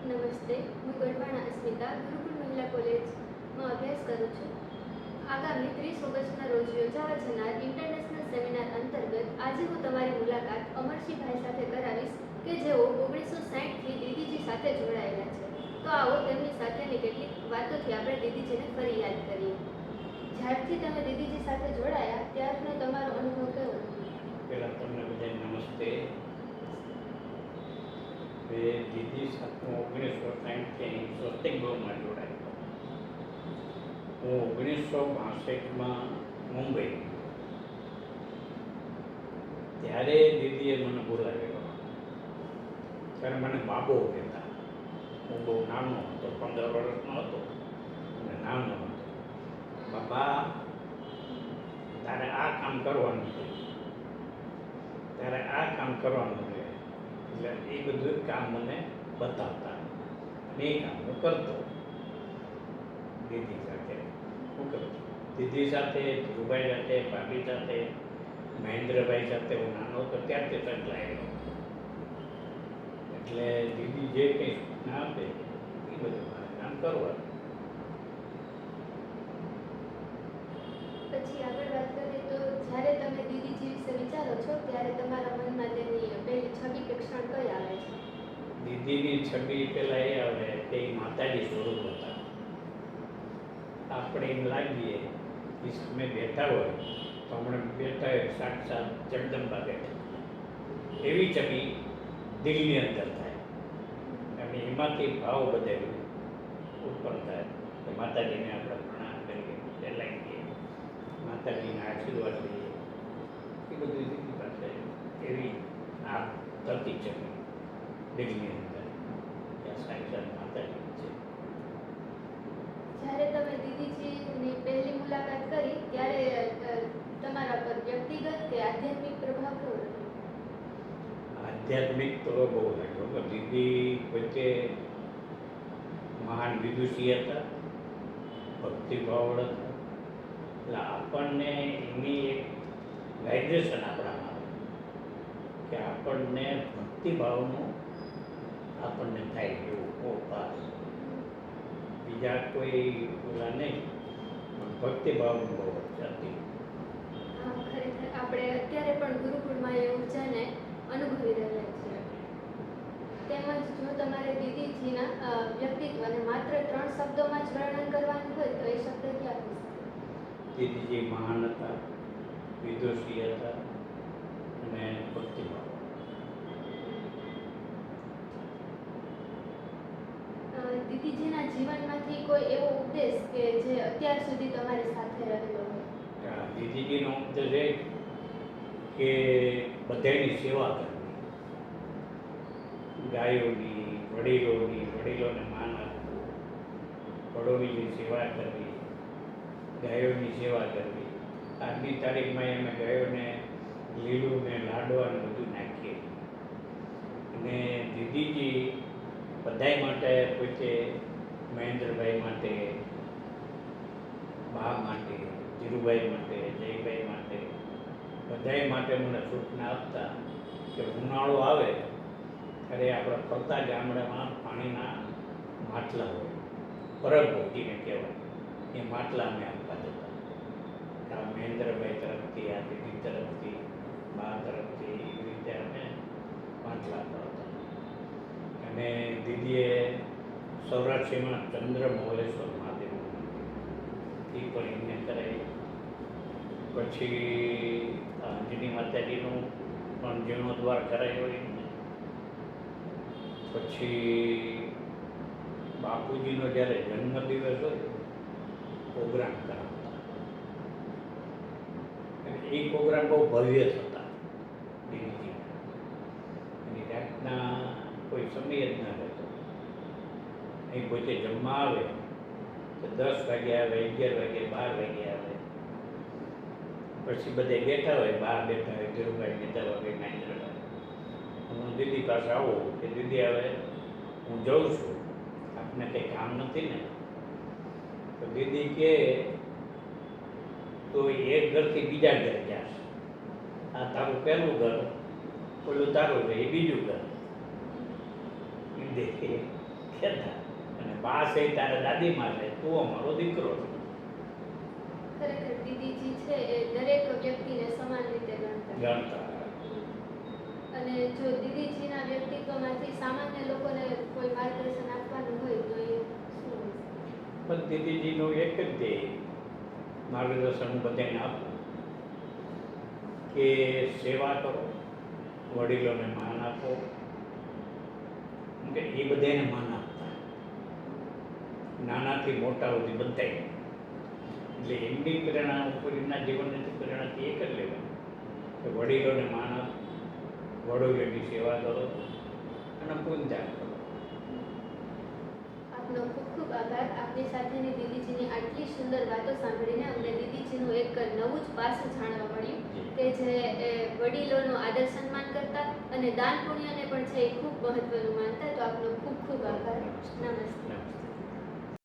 નમસ્તે, હું ગઢવાણા અસ્મિતા ગુરુકુળ મહિલા કોલેજમાં અભ્યાસ કરું છું. આગામી 30 ઓગસ્ટના રોજ યોજાવા જનાર ઇન્ટરનેશનલ સેમિનાર અંતર્ગત આજે હું તમારી મુલાકાત અમરસિંહભાઈ સાથે કરાવીશ કે જેઓ 1960થી દીદીજી સાથે જોડાયેલા છે. તો આવો તેમની સાથેની કેટલીક વાતોથી આપણે દીદીજીને ફરી યાદ કરીએ. જ્યારથી તમે દીદીજી સાથે જોડાયા ત્યારનો તમારો અનુભવ કેવો? પહેલાં તમને બધાને નમસ્તે. દીદી સાથે 1960 સ્વસ્તિક ગૃહમાં જોડાયો. હું 1962માં મુંબઈ, ત્યારે દીદીએ મને બોલાવેલો. ત્યારે મને બાબો કહેતા. હું બહુ નાનો હતો, 15 વર્ષનો હતો અને નાનો હતો. બાબા, તારે આ કામ કરવાનું છે, તારે આ કામ કરવાનું છે. એટલે એ બધું કામ મને બતાવતા અને એ કામ હું કરતો. દીદી સાથે હું કરતો, દીદી સાથે, ધીરુભાઈ સાથે, ભાભી સાથે, મહેન્દ્રભાઈ સાથે હું નાનો હતો ત્યારથી સંકળાયેલો. એટલે દીદી જે કંઈ સૂચના આપે એ બધું મારે કામ કરવાનું. પછી આગળ વાત કરીએ તો જ્યારે તમે દીદીજી વિશે વિચારો છો ત્યારે તમારા મનમાં તેની પહેલી છબી કે ક્ષણ કઈ આવે છે? દીદીની છબી પહેલાં એ આવે કે એ માતાજી સ્વરૂપ હતા. આપણે એમ લાગીએ એ સામે બેઠા હોય તો હમણાં બેઠા હોય સાક્ષાત જગદંબા બેઠા, એવી છબી દિલની અંદર થાય અને એમાંથી ભાવ બધે ઉત્પન્ન થાય કે માતાજીને આપણે પ્રણામ કરીએ, ચલાવીએ, માતાજીના આશીર્વાદ લઈએ. એ બધું દીદી પાસે એવી આ થતી છબી દિલની અંદર ત્યાં સાક્ષાત માતાજી છે. જ્યારે તમે દીદીજીની પહેલી મુલાકાત કરી ત્યારે તમારા પર વ્યક્તિગત કે આધ્યાત્મિક પ્રભાવ કેવો રહ્યો? આધ્યાત્મિક તો બહુ લાગ્યો કે દીદી પોતે મહાન વિદુષી હતા, ભક્તિભાવળ હતા. એટલે આપણને એની એક વાઇબ્રેશન આપણામાં આવે કે આપણને ભક્તિભાવનું આપણને થાય એવું પાસ. બીજા કોઈ ઓલા નહીં, પણ ભક્તિભાવનું બહુ હતી. ખરેખર આપણે અત્યારે પણ ગુરુકુળમાં એ ઉર્જાને અનુભવી રહ્યા છીએ. તેમજ જો તમારે દીદીજીના વ્યક્તિત્વને માત્ર 3 શબ્દોમાં જ વર્ણન કરવાનું હોય તો એ શબ્દ ક્યાં હોઈ શકે? દીદીજી મહાન હતા, વિદુષી હતા અને ભક્તિભાવ. દીદીજીના જીવનમાંથી કોઈ એવો ઉપદેશ કે જે અત્યાર સુધી તમારી સાથે રહેલો હોય? દીદીજીનો ઉપદેશ એ કે બધાની સેવા કરવી, ગાયોની, વડીલોને માન આપવું, પડોશીની સેવા કરવી, ગાયોની સેવા કરવી. આજની તારીખમાં અમે ગાયોને લીલું ને લાડવાનું બધું નાખીએ. અને દીદીજી બધાય માટે પોતે મહેન્દ્રભાઈ માટે, બા માટે, ધીરુભાઈ માટે, જયભાઈ માટે, બધાય માટે મને સૂચના આપતા કે ઉનાળો આવે ત્યારે આપણા ફરતા ગામડામાં પાણીના માટલા હોય, પરબ ભોગીને કહેવાય, એ માટલા અમે આપવા જતા. આ મહેન્દ્રભાઈ તરફથી, આ દીદી તરફથી, બા તરફથી, એવી રીતે અમે માટલા આપતા. અને દીદીએ સૌરાષ્ટ્રમાં ચંદ્રમૌલેશ્વર મહાદેવનું મંદિર એ પણ એમને કરાવી. પછી અંજની માતાજીનું પણ જીર્ણોદ્વાર કરાયો એમને. પછી બાપુજીનો જ્યારે જન્મદિવસ હોય પ્રોગ્રામ કરાવતા. એ પ્રોગ્રામ બહુ ભવ્ય થતા દીદીજી. એની રાતના કોઈ સમય જ ના રહેતો. અહીં પોતે જમવા આવે તો 10 વાગે આવે, 11 વાગે, 12 વાગે આવે. પછી બધે બેઠા હોય, બહાર બેઠા હોય, ધીરુભાઈ બેઠા હોય, મહેન્દ્રભાઈ. હું દીદી પાસે આવું કે દીદી હવે હું જાઉં છું, આપને કંઈ કામ નથી ને? તો દીદી કે તો એક ઘરથી બીજા ઘર ગયા, આ તારું પહેલું ઘર, ઓલું તારું છે, એ બીજું ઘર. દેખે કહેતા. અને બા છે તારા દાદીમાં છે, તું અમારો દીકરો છે. ખરેખર દીદીજી છે એ દરેક વ્યક્તિને સમાન રીતે ગણતા. ગણતા. અને જો દીદીજીના વ્યક્તિત્વમાંથી સામાન્ય લોકોને કોઈ માર્ગદર્શન આપવાનું હોય તો એ શું હશે? પણ દીદીજીનું એક જ ધ્યેય માર્ગદર્શન હું બધાને આપું કે સેવા કરો, વડીલોને માન આપો. કે એ બધાને માન આપતા, નાનાથી મોટા સુધી બધાય. એટલે એમની પ્રેરણા ઉપર એમના જીવનની પ્રેરણાથી એક જ લેવાનું કે વડીલોને માન આપો, વડીલોની સેવા કરો અને પૂજન કરો. આપનો ખૂબ ખૂબ આભાર. આપની સાથેની દીદીજીની આટલી સુંદર વાતો સાંભળીને અમને દીદીજીનું એક નવું જ પાસું જાણવા મળ્યું કે જે વડીલોનો આદર સન્માન કરતા અને દાન પુણ્યને પણ છે એ ખૂબ મહત્વનું માનતા. તો આપનો ખૂબ ખૂબ આભાર.